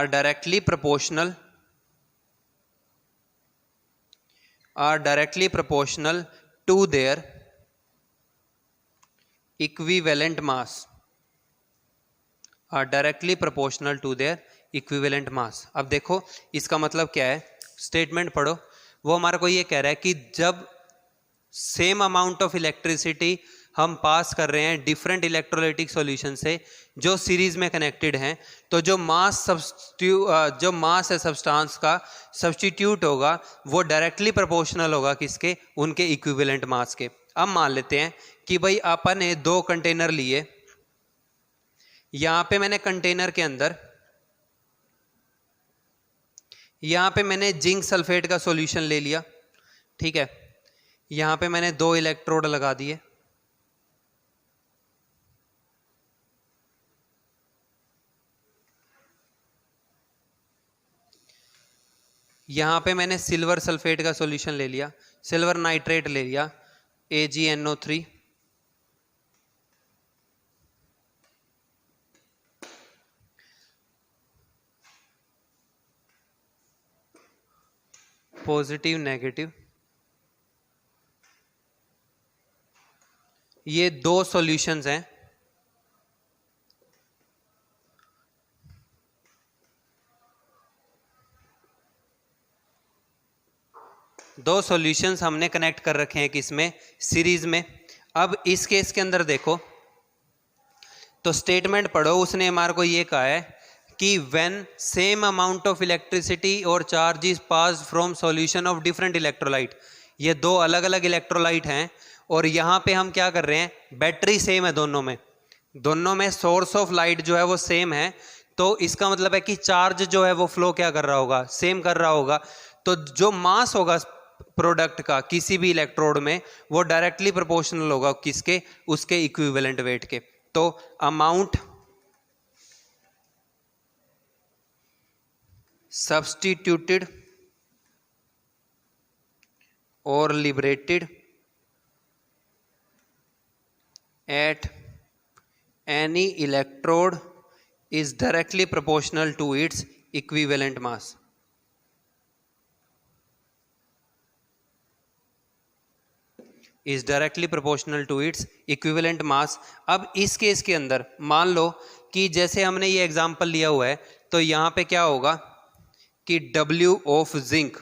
directly proportional to their equivalent mass, अब देखो इसका मतलब क्या है, स्टेटमेंट पढ़ो। वो हमारे को ये कह रहा है कि जब सेम अमाउंट ऑफ इलेक्ट्रिसिटी हम पास कर रहे हैं डिफरेंट इलेक्ट्रोलाइटिक सॉल्यूशन से जो सीरीज में कनेक्टेड हैं, तो जो मास है सब्सटेंस का सब्स्टिट्यूट होगा वो डायरेक्टली प्रोपोर्शनल होगा किसके, उनके इक्विवेलेंट मास के। अब मान लेते हैं कि भाई अपन ने दो कंटेनर लिए, यहां पे मैंने कंटेनर के अंदर यहां पे मैंने जिंक सल्फेट का सॉल्यूशन ले लिया, ठीक है। यहां पे मैंने दो इलेक्ट्रोड लगा दिए, यहां पे मैंने सिल्वर सल्फेट का सॉल्यूशन ले लिया, सिल्वर नाइट्रेट ले लिया AgNO3, पॉजिटिव नेगेटिव, ये दो सॉल्यूशंस हैं। दो सॉल्यूशंस हमने कनेक्ट कर रखे हैं किसमें, सीरीज में। अब इस केस के अंदर देखो तो स्टेटमेंट पढ़ो, उसने हमारे को ये कहा है कि when same amount of electricity और charge is passed from solution of different electrolyte, ये दो अलग अलग इलेक्ट्रोलाइट हैं और यहाँ पे हम क्या कर रहे हैं, बैटरी सेम है दोनों में सोर्स ऑफ लाइट जो है वो सेम है, तो इसका मतलब है कि चार्ज जो है वो फ्लो क्या कर रहा होगा, सेम कर रहा होगा। तो जो मास होगा प्रोडक्ट का किसी भी इलेक्ट्रोड में वो डायरेक्टली प्रोपोर्शनल होगा किसके, उसके इक्विवेलेंट वेट के। तो अमाउंट सब्स्टिट्यूटेड और liberated at any electrode is directly proportional to its equivalent mass. अब इस केस के अंदर मान लो कि जैसे हमने ये एग्जांपल लिया हुआ है तो यहाँ पे क्या होगा कि W ऑफ जिंक,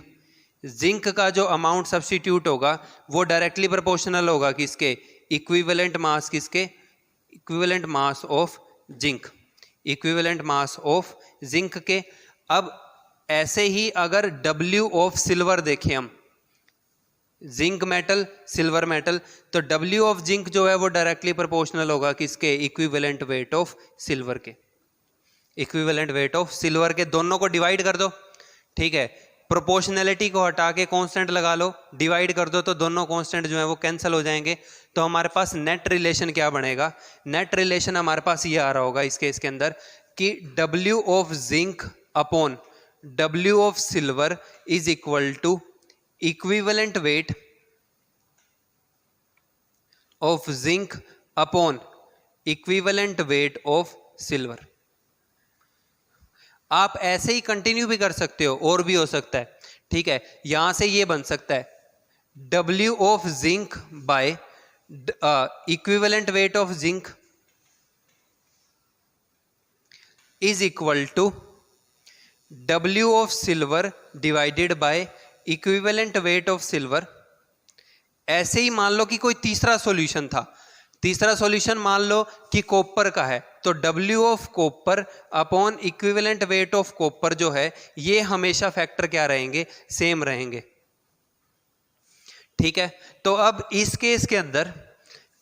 जिंक का जो अमाउंट सब्स्टिट्यूट होगा वो डायरेक्टली प्रोपोर्शनल होगा किसके, इक्विवेलेंट मास, किसके, equivalent mass of zinc, equivalent mass of zinc के। अब ऐसे ही अगर W ऑफ सिल्वर देखें हम, जिंक मेटल सिल्वर मेटल, तो W ऑफ जिंक जो है वो डायरेक्टली प्रोपोर्शनल होगा किसके, इक्विवेलेंट वेट ऑफ सिल्वर के, इक्विवेलेंट वेट ऑफ सिल्वर के। दोनों को डिवाइड कर दो, ठीक है, प्रोपोर्शनैलिटी को हटा के कांस्टेंट लगा लो, डिवाइड कर दो तो दोनों कांस्टेंट जो है वो कैंसिल हो जाएंगे। तो हमारे पास नेट रिलेशन क्या बनेगा, नेट रिलेशन हमारे पास ये आ रहा होगा इस केस के अंदर कि W of zinc upon W of silver is equal to equivalent weight of zinc upon equivalent weight of silver. आप ऐसे ही कंटिन्यू भी कर सकते हो, और भी हो सकता है, ठीक है। यहां से ये बन सकता है W of zinc by equivalent weight of zinc is equal to W of silver divided by equivalent weight of silver. ऐसे ही मान लो कि कोई तीसरा सॉल्यूशन था, तीसरा सॉल्यूशन मान लो कि कॉपर का है, तो W of copper upon equivalent weight of copper जो है ये हमेशा फैक्टर क्या रहेंगे, सेम रहेंगे, ठीक है। तो अब इस केस के अंदर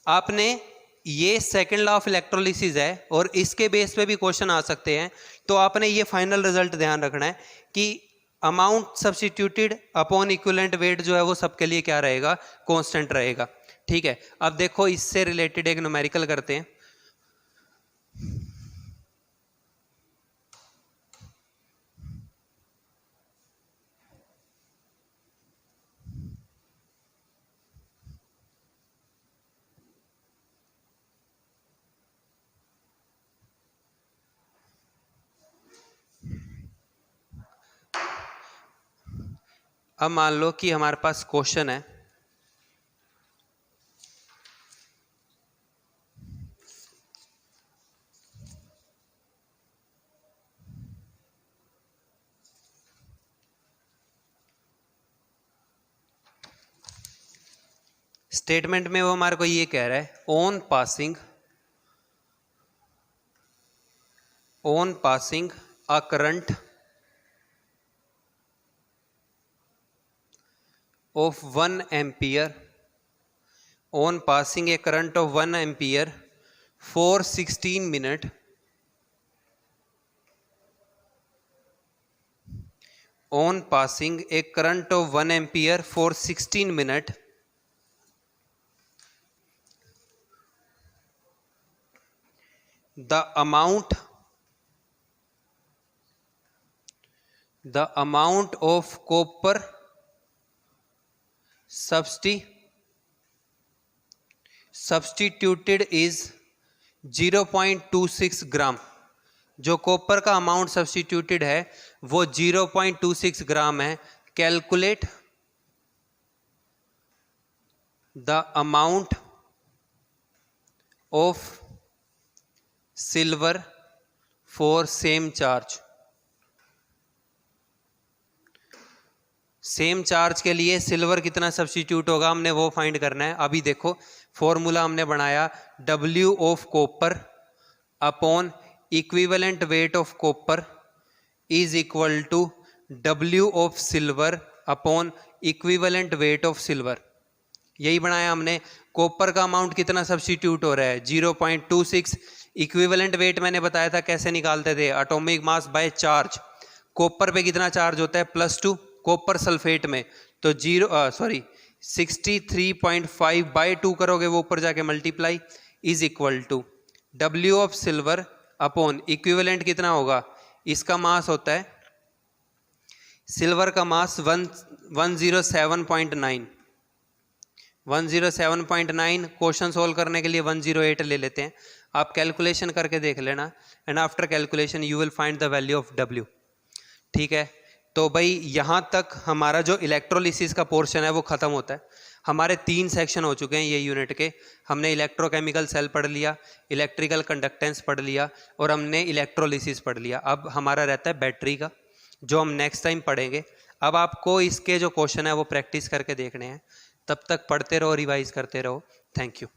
आपने ये सेकंड लॉ ऑफ इलेक्ट्रोलिसिस है और इसके बेस पे भी क्वेश्चन आ सकते हैं, तो आपने ये फाइनल रिजल्ट ध्यान रखना है कि amount substituted upon equivalent wait जो है वो सबके लिए क्या रहेगा, कांस्टेंट रहेगा, ठीक है। अब देखो इससे रिलेटेड एक न्यूमेरिकल करते हैं। अब मान लो कि हमारे पास क्वेश्चन है स्टेटमेंट में, वो हमारे को ये कह रहा है on passing a current of 1 ampere, on passing a current of 1 ampere for 16 minutes, on passing a current of 1 ampere for 16 minutes, the amount of copper substituted is 0.26 ग्राम। जो कॉपर का अमाउंट सब्स्टिट्यूटेड है वो 0.26 ग्राम है। Calculate the amount of silver for same charge. Same charge के लिए सिल्वर कितना सब्स्टिट्यूट होगा हमने वो फाइंड करना है। अभी देखो फॉर्मूला हमने बनाया W of copper upon equivalent weight of copper is equal to W of silver upon equivalent weight of silver. यही बनाया हमने। कॉपर का अमाउंट कितना सब्स्टिट्यूट हो रहा है 0.26। इक्विवेलेंट वेट मैंने बताया था कैसे निकालते थे, atomic mass by charge. Copper पे कितना चार्ज होता है +2, कॉपर सल्फेट में तो 63.5 बाय 2 करोगे वो ऊपर जाके multiply is equal to W of silver upon equivalent कितना होगा, इसका मास होता है सिल्वर का मास 107.9। 107.9 क्वेश्चन सोल्व करने के लिए 108 ले लेते हैं। आप कैलकुलेशन करके देख लेना and after calculation you will find the value of W। ठीक है, तो भाई यहाँ तक हमारा जो इलेक्ट्रोलिसिस का पोर्शन है वो ख़त्म होता है। हमारे 3 सेक्शन हो चुके हैं ये यूनिट के। हमने इलेक्ट्रोकेमिकल सेल पढ़ लिया, इलेक्ट्रिकल कंडक्टेंस पढ़ लिया और हमने इलेक्ट्रोलिसिस पढ़ लिया। अब हमारा रहता है बैटरी का, जो हम नेक्स्ट टाइम पढ़ेंगे। अब आपको इसके जो क्वेश्चन है वो प्रैक्टिस करके देखने हैं। तब तक पढ़ते रहो, रिवाइज करते रहो। Thank you.